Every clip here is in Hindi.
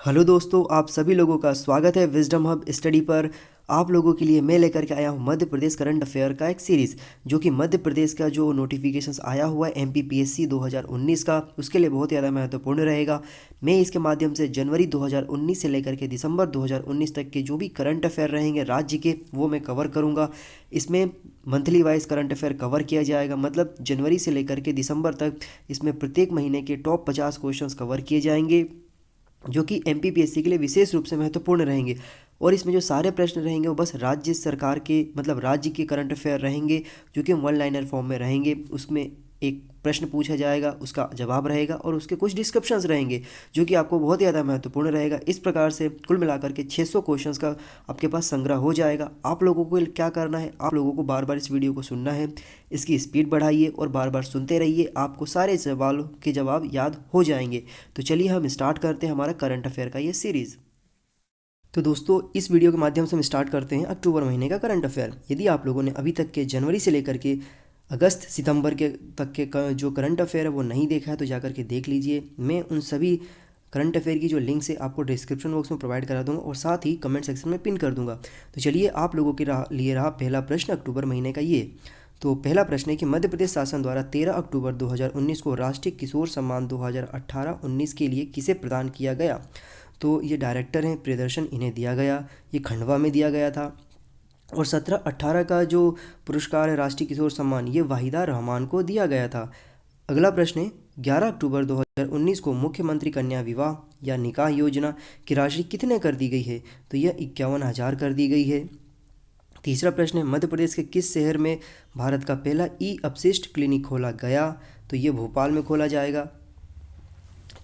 हेलो दोस्तों, आप सभी लोगों का स्वागत है विजडम हब स्टडी पर। आप लोगों के लिए मैं लेकर के आया हूँ मध्य प्रदेश करंट अफेयर का एक सीरीज़, जो कि मध्य प्रदेश का जो नोटिफिकेशंस आया हुआ है एमपीपीएससी 2019 का, उसके लिए बहुत ज़्यादा महत्वपूर्ण रहेगा। मैं इसके माध्यम से जनवरी 2019 से लेकर के दिसंबर 2019 तक के जो भी करंट अफेयर रहेंगे राज्य के, वो मैं कवर करूँगा। इसमें monthly wise current affair cover किया जाएगा, मतलब जनवरी से लेकर के दिसंबर तक इसमें प्रत्येक महीने के टॉप 50 क्वेश्चंस कवर किए जाएंगे, जो कि एमपीपीएससी के लिए विशेष रूप से महत्वपूर्ण रहेंगे। और इसमें जो सारे प्रश्न रहेंगे वो बस राज्य सरकार के, मतलब राज्य के करंट अफेयर रहेंगे, जो कि वन लाइनर फॉर्म में रहेंगे। उसमें एक प्रश्न पूछा जाएगा, उसका जवाब रहेगा और उसके कुछ डिस्क्रिप्शंस रहेंगे, जो कि आपको बहुत ज़्यादा महत्वपूर्ण रहेगा। इस प्रकार से कुल मिलाकर के 600 क्वेश्चंस का आपके पास संग्रह हो जाएगा। आप लोगों को क्या करना है, आप लोगों को बार बार इस वीडियो को सुनना है, इसकी स्पीड बढ़ाइए और बार बार सुनते रहिए, आपको सारे सवालों के जवाब याद हो जाएंगे। तो चलिए हम स्टार्ट करते हैं हमारा करंट अफेयर का ये सीरीज़। तो दोस्तों, इस वीडियो के माध्यम से हम स्टार्ट करते हैं अक्टूबर महीने का करंट अफेयर। यदि आप लोगों ने अभी तक के जनवरी से लेकर के अगस्त सितंबर के तक के जो करंट अफेयर है वो नहीं देखा है, तो जाकर के देख लीजिए। मैं उन सभी करंट अफेयर की जो लिंक्स है आपको डिस्क्रिप्शन बॉक्स में प्रोवाइड करा दूंगा और साथ ही कमेंट सेक्शन में पिन कर दूंगा। तो चलिए, आप लोगों के लिए रहा पहला प्रश्न अक्टूबर महीने का ये। तो पहला प्रश्न है कि मध्य प्रदेश शासन द्वारा 13 अक्टूबर 2019 को राष्ट्रीय किशोर सम्मान 2018-19 के लिए किसे प्रदान किया गया। तो ये डायरेक्टर हैं प्रियदर्शन, इन्हें दिया गया, ये खंडवा में दिया गया था। और 17-18 का जो पुरस्कार है राष्ट्रीय किशोर सम्मान, ये वाहिदा रहमान को दिया गया था। अगला प्रश्न है 11 अक्टूबर 2019 को मुख्यमंत्री कन्या विवाह या निकाह योजना की राशि कितने कर दी गई है। तो यह 51,000 कर दी गई है। तीसरा प्रश्न है मध्य प्रदेश के किस शहर में भारत का पहला ई अपशिष्ट क्लिनिक खोला गया। तो ये भोपाल में खोला जाएगा।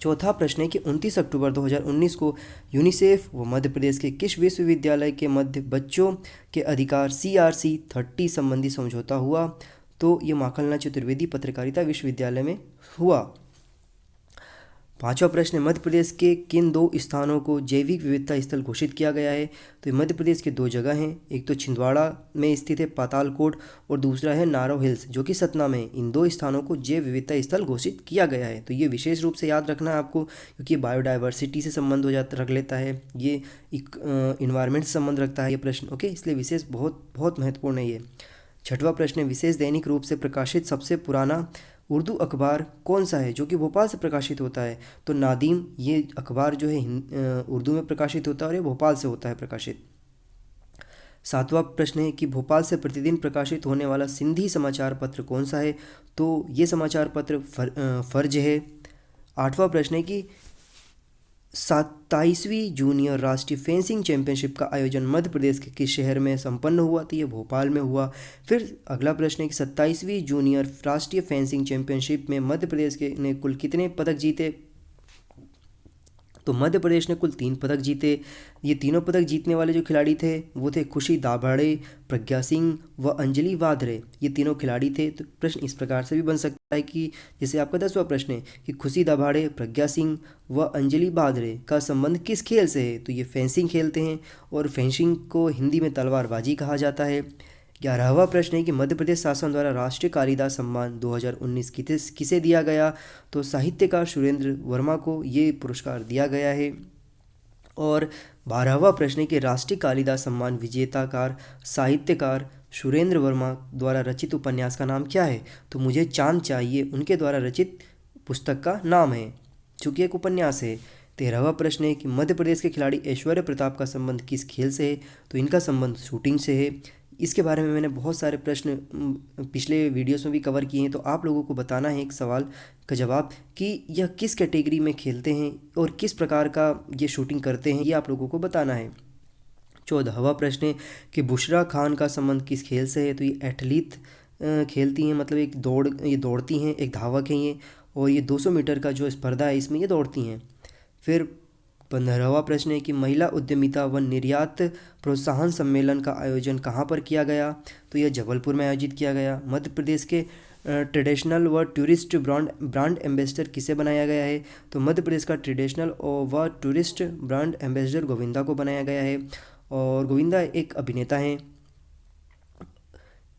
चौथा प्रश्न है कि 29 अक्टूबर 2019 को यूनिसेफ व मध्य प्रदेश के किस विश्वविद्यालय के मध्य बच्चों के अधिकार CRC 30 संबंधी समझौता हुआ। तो ये माखनलाल चतुर्वेदी पत्रकारिता विश्वविद्यालय में हुआ। पांचवा प्रश्न है मध्य प्रदेश के किन दो स्थानों को जैविक विविधता स्थल घोषित किया गया है। तो ये मध्य प्रदेश के दो जगह हैं, एक तो छिंदवाड़ा में स्थित है पातालकोट, और दूसरा है नारो हिल्स जो कि सतना में है। इन दो स्थानों को जैव विविधता स्थल घोषित किया गया है। तो ये विशेष रूप से याद रखना है आपको, क्योंकि बायोडाइवर्सिटी से संबंध हो जाता रख लेता है, ये इन्वायरमेंट से संबंध रखता है ये प्रश्न। ओके, इसलिए विशेष बहुत बहुत महत्वपूर्ण है ये। छठवां प्रश्न है विशेष दैनिक रूप से प्रकाशित सबसे पुराना उर्दू अखबार कौन सा है, जो कि भोपाल से प्रकाशित होता है। तो नादिम, ये अखबार जो है उर्दू में प्रकाशित होता है और ये भोपाल से होता है प्रकाशित। सातवां प्रश्न है कि भोपाल से प्रतिदिन प्रकाशित होने वाला सिंधी समाचार पत्र कौन सा है। तो ये समाचार पत्र फर्ज है। आठवां प्रश्न है कि 27वीं जूनियर राष्ट्रीय फेंसिंग चैंपियनशिप का आयोजन मध्य प्रदेश के किस शहर में संपन्न हुआ। तो ये भोपाल में हुआ। फिर अगला प्रश्न है कि 27वीं जूनियर राष्ट्रीय फेंसिंग चैंपियनशिप में मध्य प्रदेश के ने कुल कितने पदक जीते। तो मध्य प्रदेश ने कुल 3 पदक जीते। ये तीनों पदक जीतने वाले जो खिलाड़ी थे वो थे खुशी दाभाड़े, प्रज्ञा सिंह व अंजलि वाधरे। ये तीनों खिलाड़ी थे। तो प्रश्न इस प्रकार से भी बन सकता है कि जैसे आपका 10वां प्रश्न है कि खुशी दाभाड़े, प्रज्ञा सिंह व अंजलि वाधरे का संबंध किस खेल से है। तो ये फेंसिंग खेलते हैं और फेंसिंग को हिंदी में तलवारबाजी कहा जाता है। 11वां प्रश्न है कि मध्य प्रदेश शासन द्वारा राष्ट्रीय कालिदास सम्मान 2019 किसे दिया गया। तो साहित्यकार सुरेंद्र वर्मा को ये पुरस्कार दिया गया है। और 12वां प्रश्न है कि राष्ट्रीय कालिदास सम्मान विजेताकार साहित्यकार सुरेंद्र वर्मा द्वारा रचित उपन्यास का नाम क्या है। तो मुझे चांद चाहिए उनके द्वारा रचित पुस्तक का नाम है, चूँकि एक उपन्यास है। 13वां प्रश्न है कि मध्य प्रदेश के खिलाड़ी ऐश्वर्य प्रताप का संबंध किस खेल से है। तो इनका संबंध शूटिंग से है। इसके बारे में मैंने बहुत सारे प्रश्न पिछले वीडियोस में भी कवर किए हैं, तो आप लोगों को बताना है एक सवाल का जवाब कि यह किस कैटेगरी में खेलते हैं और किस प्रकार का ये शूटिंग करते हैं, ये आप लोगों को बताना है। 14वां प्रश्न है कि बुशरा खान का संबंध किस खेल से है। तो ये एथलीट खेलती हैं, मतलब ये दौड़ती हैं, एक धावक हैं ये, और ये 200 मीटर का जो स्पर्धा है इसमें ये दौड़ती हैं। फिर 15वां प्रश्न है कि महिला उद्यमिता व निर्यात प्रोत्साहन सम्मेलन का आयोजन कहाँ पर किया गया। तो यह जबलपुर में आयोजित किया गया। मध्य प्रदेश के ट्रेडिशनल व टूरिस्ट ब्रांड एम्बेसडर किसे बनाया गया है। तो मध्य प्रदेश का ट्रेडिशनल व टूरिस्ट ब्रांड एम्बेसडर गोविंदा को बनाया गया है, और गोविंदा एक अभिनेता हैं।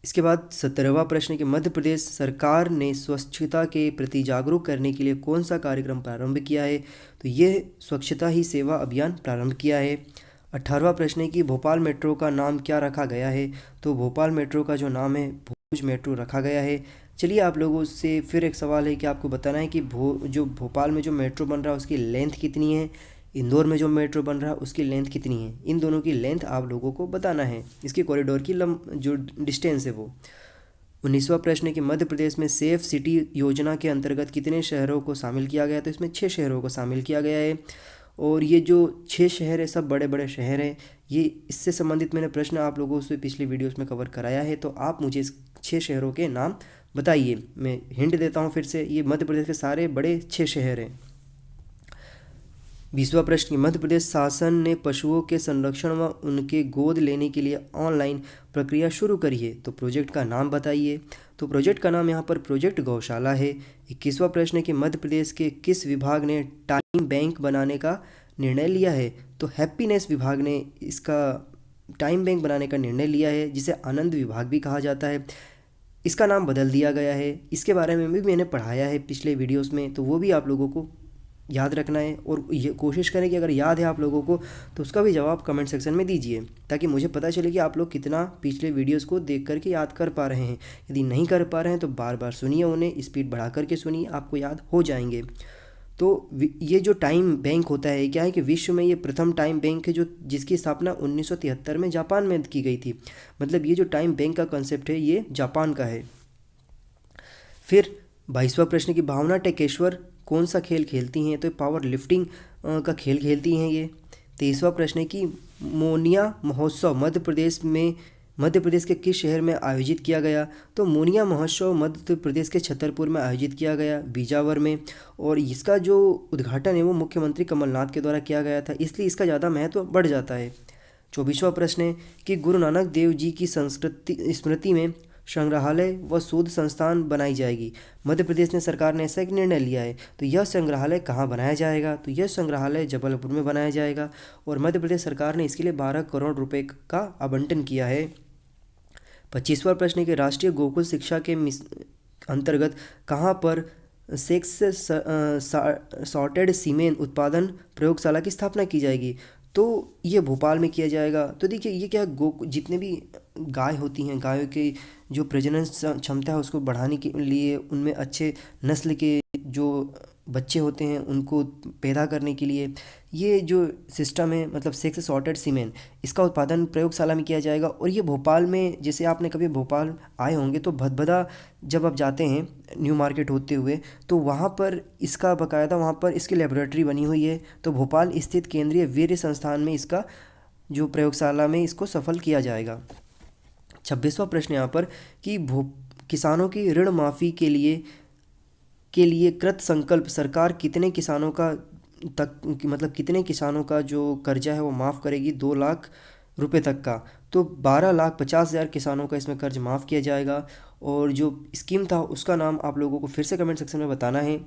इसके बाद 17वां प्रश्न कि मध्य प्रदेश सरकार ने स्वच्छता के प्रति जागरूक करने के लिए कौन सा कार्यक्रम प्रारंभ किया है? तो ये स्वच्छता ही सेवा अभियान प्रारंभ किया है। 18वां प्रश्न है कि भोपाल मेट्रो का नाम क्या रखा गया है? तो भोपाल मेट्रो का जो नाम है भुज मेट्रो रखा गया है। चलिए आप लोगों से फिर एक सवाल है कि आपको बताना है कि जो भोपाल में जो मेट्रो बन रहा है उसकी लेंथ कितनी है, इंदौर में जो मेट्रो बन रहा है उसकी लेंथ कितनी है। इन दोनों की लेंथ आप लोगों को बताना है, इसके कॉरिडोर की जो डिस्टेंस है वो। 19वां प्रश्न है कि मध्य प्रदेश में सेफ सिटी योजना के अंतर्गत कितने शहरों को शामिल किया गया है? तो इसमें 6 शहरों को शामिल किया गया है। और ये जो 6 शहर है सब बड़े बड़े शहर हैं। ये इससे संबंधित मैंने प्रश्न आप लोगों से पिछले वीडियोस में कवर कराया है, तो आप मुझे इस 6 शहरों के नाम बताइए। मैं हिंट देता हूँ फिर से, ये मध्य प्रदेश के सारे बड़े 6 शहर हैं। 20वां प्रश्न कि मध्य प्रदेश शासन ने पशुओं के संरक्षण व उनके गोद लेने के लिए ऑनलाइन प्रक्रिया शुरू करी है, तो प्रोजेक्ट का नाम बताइए। तो प्रोजेक्ट का नाम यहाँ पर प्रोजेक्ट गौशाला है। 21वां प्रश्न है कि मध्य प्रदेश के किस विभाग ने टाइम बैंक बनाने का निर्णय लिया है? तो हैप्पीनेस विभाग ने इसका टाइम बैंक बनाने का निर्णय लिया है, जिसे आनंद विभाग भी कहा जाता है। इसका नाम बदल दिया गया है, इसके बारे में भी मैंने पढ़ाया है पिछले वीडियोस में, तो वो भी आप लोगों को याद रखना है। और ये कोशिश करें कि अगर याद है आप लोगों को तो उसका भी जवाब कमेंट सेक्शन में दीजिए, ताकि मुझे पता चले कि आप लोग कितना पिछले वीडियोस को देख करके याद कर पा रहे हैं। यदि नहीं कर पा रहे हैं तो बार बार सुनिए, उन्हें स्पीड बढ़ा करके सुनिए, आपको याद हो जाएंगे। तो ये जो टाइम बैंक होता है, क्या है कि विश्व में ये प्रथम टाइम बैंक है जो जिसकी स्थापना 1973 में जापान में की गई थी। मतलब ये जो टाइम बैंक का कॉन्सेप्ट है ये जापान का है। फिर 22वां प्रश्न की भावना टेकेश्वर कौन सा खेल खेलती हैं? तो पावर लिफ्टिंग का खेल खेलती हैं ये। 23वां प्रश्न है कि मोनिया महोत्सव मध्य प्रदेश के किस शहर में आयोजित किया गया? तो मोनिया महोत्सव मध्य प्रदेश के छतरपुर में आयोजित किया गया, बीजावर में। और इसका जो उद्घाटन है वो मुख्यमंत्री कमलनाथ के द्वारा किया गया था, इसलिए इसका ज़्यादा महत्व बढ़ जाता है। 24वां प्रश्न है कि गुरु नानक देव जी की स्मृति में संग्रहालय व शोध संस्थान बनाई जाएगी। मध्य प्रदेश ने सरकार ने ऐसा एक निर्णय लिया है, तो यह संग्रहालय कहाँ बनाया जाएगा? तो यह संग्रहालय जबलपुर में बनाया जाएगा, और मध्य प्रदेश सरकार ने इसके लिए 12 करोड़ रुपए का आवंटन किया है। 25वां प्रश्न है कि राष्ट्रीय गोकुल शिक्षा के अंतर्गत कहाँ पर सेक्स सॉर्टेड सीमेन उत्पादन प्रयोगशाला की स्थापना की जाएगी? तो ये भोपाल में किया जाएगा। तो देखिए ये क्या जितने भी गाय होती हैं, गायों की जो प्रजनन क्षमता है उसको बढ़ाने के लिए, उनमें अच्छे नस्ल के जो बच्चे होते हैं उनको पैदा करने के लिए ये जो सिस्टम है, मतलब सेक्स सॉर्टेड सीमेन, इसका उत्पादन प्रयोगशाला में किया जाएगा। और ये भोपाल में, जैसे आपने कभी भोपाल आए होंगे तो भदभदा जब आप जाते हैं न्यू मार्केट होते हुए, तो वहाँ पर इसका बाकायदा वहाँ पर इसकी लेबोरेटरी बनी हुई है। तो भोपाल स्थित केंद्रीय वीर्य संस्थान में इसका जो प्रयोगशाला में इसको सफल किया जाएगा। 26वां प्रश्न यहाँ पर कि किसानों की ऋण माफ़ी के लिए कृत संकल्प सरकार कितने किसानों का मतलब कितने किसानों का जो कर्जा है वो माफ़ करेगी? 2 लाख रुपए तक का। तो 12,50,000 किसानों का इसमें कर्ज माफ़ किया जाएगा। और जो स्कीम था उसका नाम आप लोगों को फिर से कमेंट सेक्शन में बताना है।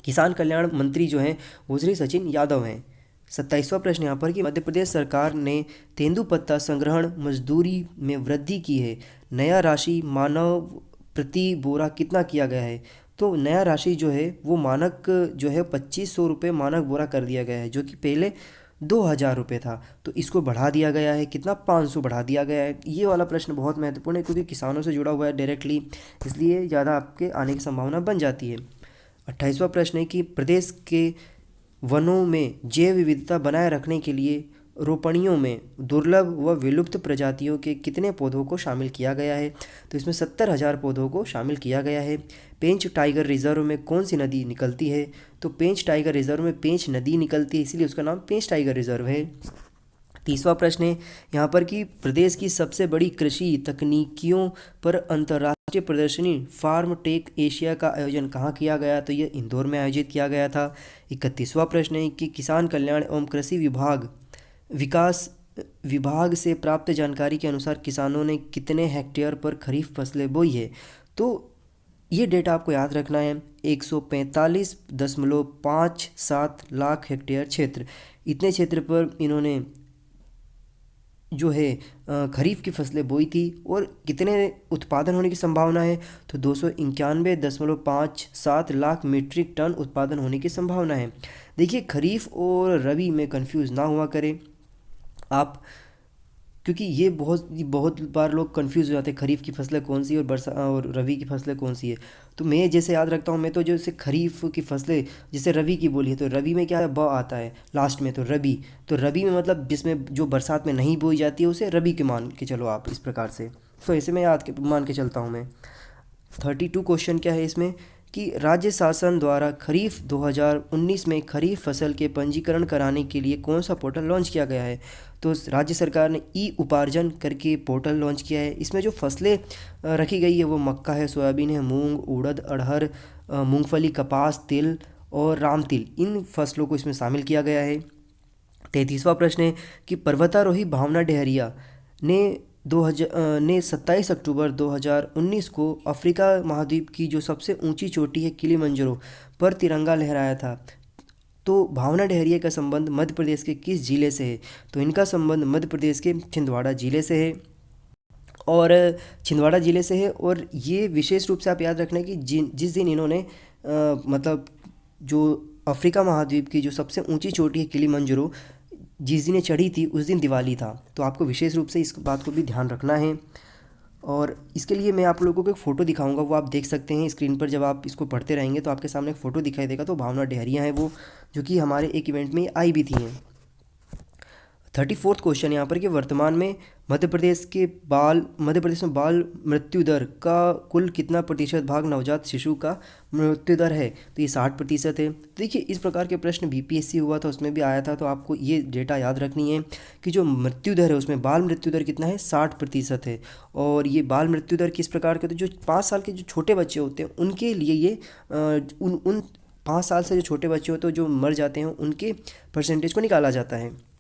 किसान कल्याण मंत्री जो हैं वो श्री सचिन यादव हैं। 27वां प्रश्न यहाँ पर कि मध्य प्रदेश सरकार ने तेंदुपत्ता संग्रहण मजदूरी में वृद्धि की है, नया राशि मानव प्रति बोरा कितना किया गया है? तो नया राशि जो है वो मानक जो है 2500 रुपये मानक बोरा कर दिया गया है, जो कि पहले 2000 रुपये था। तो इसको बढ़ा दिया गया है, कितना? 500 बढ़ा दिया गया है। ये वाला प्रश्न बहुत महत्वपूर्ण है क्योंकि किसानों से जुड़ा हुआ है डायरेक्टली, इसलिए ज़्यादा आपके आने की संभावना बन जाती है। 28वां प्रश्न है कि प्रदेश के वनों में जैव विविधता बनाए रखने के लिए रोपणियों में दुर्लभ व विलुप्त प्रजातियों के कितने पौधों को शामिल किया गया है? तो इसमें 70,000 पौधों को शामिल किया गया है। पेंच टाइगर रिजर्व में कौन सी नदी निकलती है? तो पेंच टाइगर रिजर्व में पेंच नदी निकलती है, इसीलिए उसका नाम पेंच टाइगर रिजर्व है। 30वां प्रश्न है यहाँ पर कि प्रदेश की सबसे बड़ी कृषि तकनीकियों पर अंतर्राष्ट्रीय प्रदर्शनी फार्म टेक एशिया का आयोजन कहाँ किया गया? तो ये इंदौर में आयोजित किया गया था। 31वां प्रश्न है कि किसान कल्याण एवं कृषि विकास विभाग से प्राप्त जानकारी के अनुसार किसानों ने कितने हेक्टेयर पर खरीफ फसलें बोई है? तो ये डेटा आपको याद रखना है, 145.57 लाख हेक्टेयर क्षेत्र, इतने क्षेत्र पर इन्होंने जो है खरीफ की फसलें बोई थी और कितने उत्पादन होने की संभावना है, तो 291.57 लाख मीट्रिक टन उत्पादन होने की संभावना है। देखिए, खरीफ और रबी में कंफ्यूज ना हुआ करें आप, क्योंकि ये बहुत बहुत बार लोग कंफ्यूज हो जाते हैं खरीफ की फसलें कौन सी और बरसा और रबी की फसलें कौन सी है। तो मैं जैसे याद रखता हूँ, मैं तो जैसे खरीफ की फसलें जैसे रबी की बोली है, तो रबी में क्या है, ब आता है लास्ट में, तो रबी। तो रबी में मतलब जिसमें जो बरसात में नहीं बोई जाती है उसे रबी के मान के चलो आप, इस प्रकार से। तो ऐसे में मान के चलता हूँ मैं। 32 क्वेश्चन क्या है इसमें कि राज्य शासन द्वारा खरीफ 2019 में खरीफ फसल के पंजीकरण कराने के लिए कौन सा पोर्टल लॉन्च किया गया है। तो राज्य सरकार ने ई उपार्जन करके पोर्टल लॉन्च किया है। इसमें जो फसलें रखी गई है वो मक्का है, सोयाबीन है, मूंग, उड़द, अरहर, मूंगफली, कपास, तिल और राम तिल, इन फसलों को इसमें शामिल किया गया है। 33वां प्रश्न है कि पर्वतारोही भावना डेहरिया ने 27 अक्टूबर 2019 को अफ्रीका महाद्वीप की जो सबसे ऊंची चोटी है किलिमंजारो पर तिरंगा लहराया था। तो भावना डेहरिया का संबंध मध्य प्रदेश के किस जिले से है, तो इनका संबंध मध्य प्रदेश के छिंदवाड़ा जिले से है। और छिंदवाड़ा जिले से है, और ये विशेष रूप से आप याद रखना कि जिस दिन इन्होंने मतलब जो अफ्रीका महाद्वीप की जो सबसे ऊंची चोटी है किलिमंजारो, जिस दिन ये चढ़ी थी उस दिन दिवाली था। तो आपको विशेष रूप से इस बात को भी ध्यान रखना है। और इसके लिए मैं आप लोगों को एक फ़ोटो दिखाऊंगा, वो आप देख सकते हैं स्क्रीन पर। जब आप इसको पढ़ते रहेंगे तो आपके सामने एक फ़ोटो दिखाई देगा, तो भावना डेहरिया है वो, जो कि हमारे एक इवेंट में आई भी थी हैं। 34वां क्वेश्चन यहाँ पर कि वर्तमान में मध्य प्रदेश में बाल मृत्यु दर का कुल कितना प्रतिशत भाग नवजात शिशु का मृत्यु दर है, तो ये 60% है। देखिए, इस प्रकार के प्रश्न बीपीएससी हुआ था, उसमें भी आया था, तो आपको ये डेटा याद रखनी है कि जो मृत्यु दर है उसमें बाल मृत्यु दर कितना है, 60% है। और ये बाल मृत्यु दर किस प्रकार के, तो जो 5 साल के जो छोटे बच्चे होते हैं उनके लिए ये उन 5 साल से जो छोटे बच्चे होते हैं जो मर जाते हैं उनके परसेंटेज को निकाला जाता है।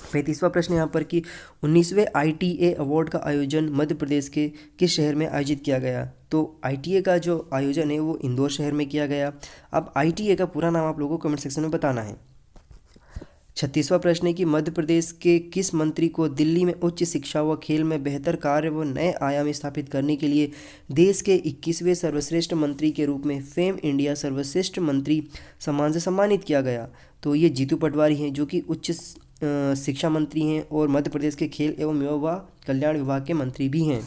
35वां प्रश्न यहाँ पर कि 19वें ITA अवार्ड का आयोजन मध्य प्रदेश के किस शहर में आयोजित किया गया। तो ITA का जो आयोजन है वो इंदौर शहर में किया गया। अब ITA का पूरा नाम आप लोगों को कमेंट सेक्शन में बताना है। 36वां प्रश्न है कि मध्य प्रदेश के किस मंत्री को दिल्ली में उच्च शिक्षा व खेल में बेहतर कार्य व नए आयाम स्थापित करने के लिए देश के 21वें सर्वश्रेष्ठ मंत्री के रूप में फेम इंडिया सर्वश्रेष्ठ मंत्री सम्मान से सम्मानित किया गया। तो ये जीतू पटवारी हैं, जो कि उच्च शिक्षा मंत्री हैं और मध्य प्रदेश के खेल एवं युवा कल्याण विभाग के मंत्री भी हैं।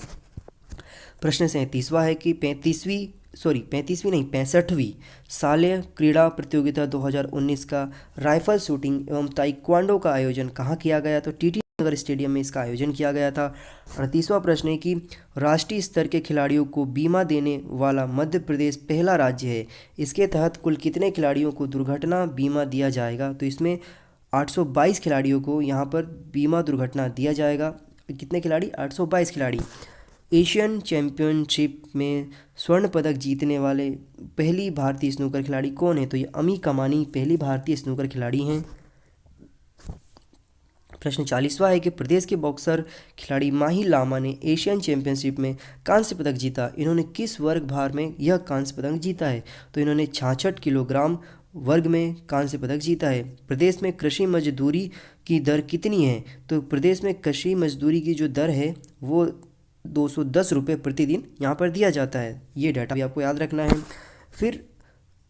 प्रश्न 37वां है कि 65वीं शालेय क्रीड़ा प्रतियोगिता 2019 का राइफल शूटिंग एवं ताइक्वांडो का आयोजन कहाँ किया गया, तो टीटी नगर स्टेडियम में इसका आयोजन किया गया था। 38वां प्रश्न है कि राष्ट्रीय स्तर के खिलाड़ियों को बीमा देने वाला मध्य प्रदेश पहला राज्य है। इसके तहत कुल कितने खिलाड़ियों को दुर्घटना बीमा दिया जाएगा, तो इसमें 822 खिलाड़ियों को यहाँ पर बीमा दुर्घटना दिया जाएगा। कितने खिलाड़ी, 822 खिलाड़ी। एशियन चैम्पियनशिप में स्वर्ण पदक जीतने वाले पहली भारतीय स्नूकर खिलाड़ी कौन है, तो ये अमी कमानी पहली भारतीय स्नूकर खिलाड़ी हैं। प्रश्न 40वां है कि प्रदेश के बॉक्सर खिलाड़ी माही लामा ने एशियन चैंपियनशिप में कांस्य पदक जीता। इन्होंने किस वर्ग भार में यह कांस्य पदक जीता है, तो इन्होंने 66 किलोग्राम वर्ग में कांस्य पदक जीता है। प्रदेश में कृषि मजदूरी की दर कितनी है, तो प्रदेश में कृषि मजदूरी की जो दर है वो 210 रुपये प्रतिदिन यहाँ पर दिया जाता है। ये डाटा भी आपको याद रखना है। फिर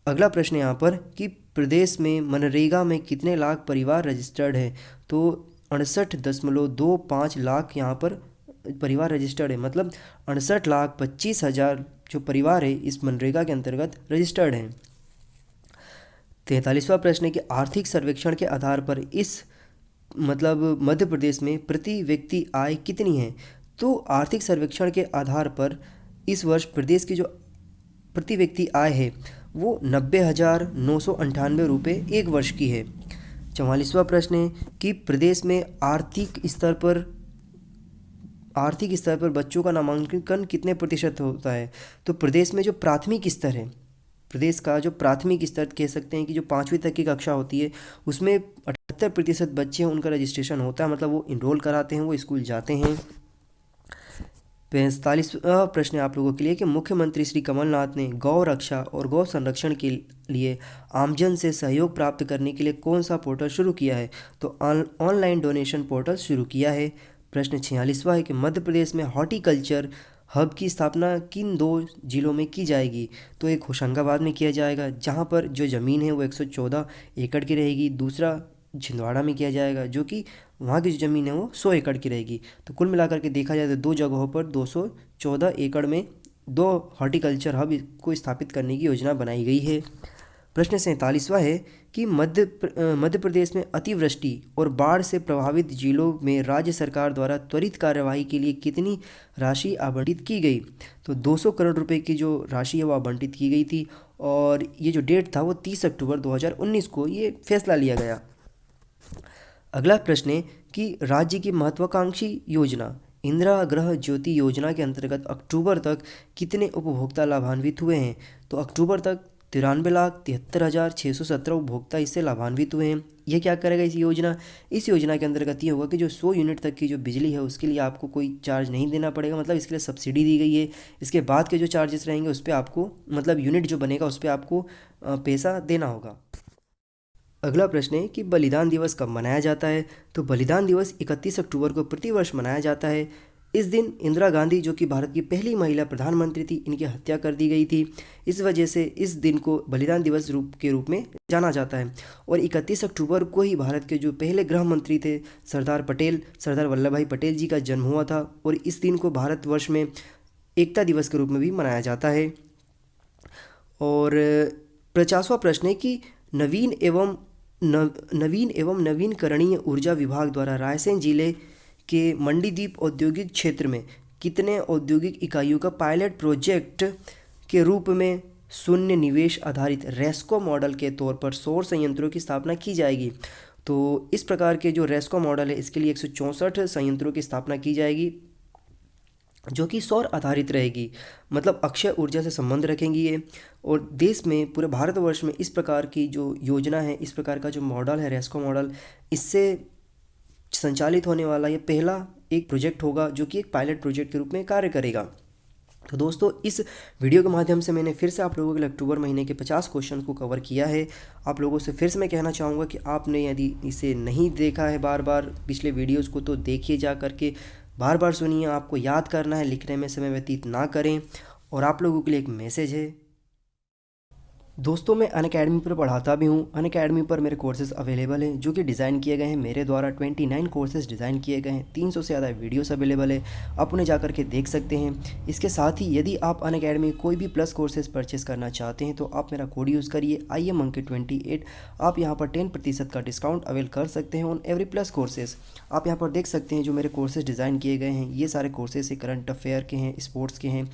अगला प्रश्न यहाँ पर कि प्रदेश में मनरेगा में कितने लाख परिवार रजिस्टर्ड है, तो 68.25 लाख यहाँ पर परिवार रजिस्टर्ड है। मतलब 68,25,000 जो परिवार है इस मनरेगा के अंतर्गत रजिस्टर्ड हैं। 43वां प्रश्न है कि आर्थिक सर्वेक्षण के आधार पर इस मतलब मध्य प्रदेश में प्रति व्यक्ति आय कितनी है, तो आर्थिक सर्वेक्षण के आधार पर इस वर्ष प्रदेश की जो प्रति व्यक्ति आय है वो 90,998 रुपये एक वर्ष की है। 44वां प्रश्न है कि प्रदेश में आर्थिक स्तर पर बच्चों का नामांकन कितने प्रतिशत होता है, तो प्रदेश में जो प्राथमिक स्तर है, प्रदेश का जो प्राथमिक स्तर कह सकते हैं कि जो 5वीं तक की कक्षा होती है उसमें 78% बच्चे हैं उनका रजिस्ट्रेशन होता है, मतलब वो इनरोल कराते हैं, वो स्कूल जाते हैं। 45वां प्रश्न आप लोगों के लिए कि मुख्यमंत्री श्री कमलनाथ ने गौ रक्षा और गौ संरक्षण के लिए आमजन से सहयोग प्राप्त करने के लिए कौन सा पोर्टल शुरू किया है, तो ऑनलाइन डोनेशन पोर्टल शुरू किया है। प्रश्न 46वां है कि मध्य प्रदेश में हॉर्टिकल्चर हब की स्थापना किन 2 जिलों में की जाएगी? तो एक होशंगाबाद में किया जाएगा, जहां पर जो ज़मीन है वो 114 एकड़ की रहेगी। दूसरा छिंदवाड़ा में किया जाएगा, जो कि वहाँ की जो ज़मीन है वो 100 एकड़ की रहेगी। तो कुल मिलाकर के देखा जाए तो 2 जगहों पर 214 एकड़ में 2 हॉर्टिकल्चर हब को स्थापित करने की योजना बनाई गई है। प्रश्न 47वां है कि मध्य प्रदेश में अतिवृष्टि और बाढ़ से प्रभावित जिलों में राज्य सरकार द्वारा त्वरित कार्यवाही के लिए कितनी राशि आवंटित की गई? तो 200 करोड़ रुपए की जो राशि है वो आवंटित की गई थी, और ये जो डेट था वो 30 अक्टूबर 2019 को ये फैसला लिया गया। अगला प्रश्न है कि राज्य की महत्वाकांक्षी योजना इंदिरा गृह ज्योति योजना के अंतर्गत अक्टूबर तक कितने उपभोक्ता लाभान्वित हुए हैं? तो अक्टूबर तक 93,73,617 उपभोक्ता इससे लाभान्वित हुए हैं। यह क्या करेगा इस योजना के अंतर्गत ये होगा कि जो 100 यूनिट तक की जो बिजली है उसके लिए आपको कोई चार्ज नहीं देना पड़ेगा, मतलब इसके लिए सब्सिडी दी गई है। इसके बाद के जो चार्जेस रहेंगे उस पर आपको, मतलब यूनिट जो बनेगा उस पर आपको पैसा देना होगा। अगला प्रश्न है कि बलिदान दिवस कब मनाया जाता है? तो बलिदान दिवस 31 अक्टूबर को प्रतिवर्ष मनाया जाता है। इस दिन इंदिरा गांधी, जो कि भारत की पहली महिला प्रधानमंत्री थी, इनकी हत्या कर दी गई थी। इस वजह से इस दिन को बलिदान दिवस के रूप में जाना जाता है। और 31 अक्टूबर को ही भारत के जो पहले गृह मंत्री थे सरदार वल्लभ भाई पटेल जी का जन्म हुआ था, और इस दिन को भारतवर्ष में एकता दिवस के रूप में भी मनाया जाता है। और 50वां प्रश्न है कि नवीन एवं नवीनकरणीय ऊर्जा विभाग द्वारा रायसेन जिले के मंडीदीप औद्योगिक क्षेत्र में कितने औद्योगिक इकाइयों का पायलट प्रोजेक्ट के रूप में शून्य निवेश आधारित रेस्को मॉडल के तौर पर सौर संयंत्रों की स्थापना की जाएगी? तो इस प्रकार के जो रेस्को मॉडल है इसके लिए 164 संयंत्रों की स्थापना की जाएगी, जो कि सौर आधारित रहेगी, मतलब अक्षय ऊर्जा से संबंध रखेंगी ये। और देश में, पूरे भारतवर्ष में इस प्रकार की जो योजना है, इस प्रकार का जो मॉडल है रेस्को मॉडल, इससे संचालित होने वाला ये पहला एक प्रोजेक्ट होगा जो कि एक पायलट प्रोजेक्ट के रूप में कार्य करेगा। तो दोस्तों, इस वीडियो के माध्यम से मैंने फिर से आप लोगों के लिए अक्टूबर महीने के 50 क्वेश्चन को कवर किया है। आप लोगों से फिर से मैं कहना चाहूँगा कि आपने यदि इसे नहीं देखा है बार बार पिछले वीडियोज़ को, तो देखिए जा करके, बार बार सुनिए। आपको याद करना है, लिखने में समय व्यतीत ना करें। और आप लोगों के लिए एक मैसेज है दोस्तों, मैं अनअकैडमी पर पढ़ाता भी हूँ। अनअकैडमी पर मेरे कोर्सेज़ अवेलेबल हैं जो कि डिज़ाइन किए गए हैं मेरे द्वारा। 29 कोर्सेज़ डिज़ाइन किए गए हैं, 300 से ज़्यादा वीडियोस अवेलेबल है, आप उन्हें जा करके देख सकते हैं। इसके साथ ही यदि आप अनअकैडमी कोई भी प्लस कोर्सेज़ परचेस करना चाहते हैं तो आप मेरा कोड यूज़ करिए IMAnkit28। आप यहाँ पर 10% का डिस्काउंट अवेल कर सकते हैं ऑन एवरी प्लस कोर्सेज़। आप यहाँ पर देख सकते हैं जो मेरे कोर्सेज़ डिज़ाइन किए गए हैं, ये सारे कोर्सेज़ करंट अफेयर के हैं, स्पोर्ट्स के हैं,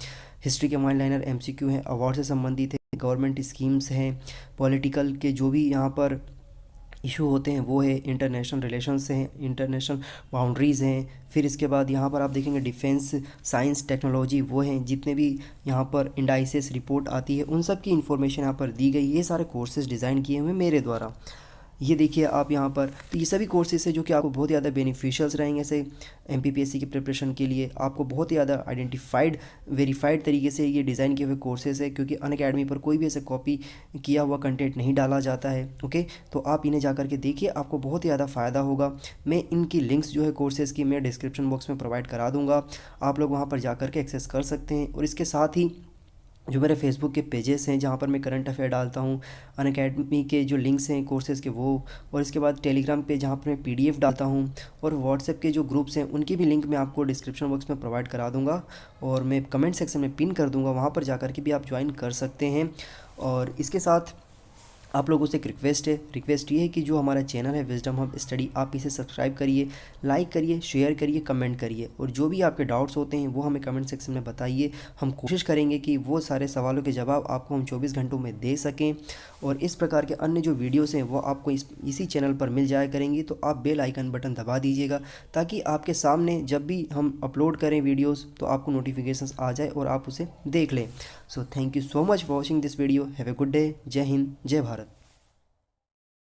हिस्ट्री के वन लाइनर MCQ हैं, अवार्ड से संबंधित है, गवर्नमेंट स्कीम्स हैं, पॉलिटिकल के जो भी यहाँ पर इशू होते हैं वो है, इंटरनेशनल रिलेशंस हैं, इंटरनेशनल बाउंड्रीज़ हैं। फिर इसके बाद यहाँ पर आप देखेंगे डिफेंस, साइंस, टेक्नोलॉजी, वो हैं। जितने भी यहाँ पर इंडाइसिस रिपोर्ट आती है उन सब की इन्फॉर्मेशन यहाँ पर दी गई। ये सारे कोर्सेज़ डिज़ाइन किए हुए मेरे द्वारा। ये देखिए आप यहाँ पर, तो ये सभी कोर्सेज है जो कि आपको बहुत ज़्यादा बेनिफिशियल्स रहेंगे। ऐसे MPPSC की प्रिपरेशन के लिए आपको बहुत ही ज़्यादा आइडेंटिफाइड, वेरीफाइड तरीके से ये डिज़ाइन किए हुए कोर्सेज है, क्योंकि अनअकैडमी पर कोई भी ऐसे कॉपी किया हुआ कंटेंट नहीं डाला जाता है। ओके, तो आप इन्हें जा करके देखिए, आपको बहुत ही ज़्यादा फ़ायदा होगा। मैं इनकी लिंक्स जो है कोर्सेज़ की मैं डिस्क्रिप्शन बॉक्स में प्रोवाइड करा दूँगा, आप लोग वहाँ पर जा करके एक्सेस कर सकते हैं। और इसके साथ ही जो मेरे फेसबुक के पेजेस हैं जहाँ पर मैं करंट अफेयर डालता हूँ, अनअकैडमी के जो लिंक्स हैं कोर्सेज़ के वो, और इसके बाद टेलीग्राम पे जहाँ पर मैं PDF डालता हूँ, और व्हाट्सएप के जो ग्रुप्स हैं उनकी भी लिंक मैं आपको डिस्क्रिप्शन बॉक्स में प्रोवाइड करा दूँगा, और मैं कमेंट सेक्शन में पिन कर दूँगा, वहाँ पर जा कर के भी आप ज्वाइन कर सकते हैं। और इसके साथ आप लोगों से एक रिक्वेस्ट ये है कि जो हमारा चैनल है विजडम हब स्टडी, आप इसे सब्सक्राइब करिए, लाइक करिए, शेयर करिए, कमेंट करिए, और जो भी आपके डाउट्स होते हैं वो हमें कमेंट सेक्शन में बताइए। हम कोशिश करेंगे कि वो सारे सवालों के जवाब आपको हम 24 घंटों में दे सकें। और इस प्रकार के अन्य जो वीडियोज़ हैं वो आपको इसी चैनल पर मिल जाया करेंगी। तो आप बेल आइकन बटन दबा दीजिएगा ताकि आपके सामने जब भी हम अपलोड करें वीडियोज़ तो आपको नोटिफिकेशंस आ जाए और आप उसे देख लें। So thank you so much for watching this video. Have a good day. जय हिंद, जय भारत।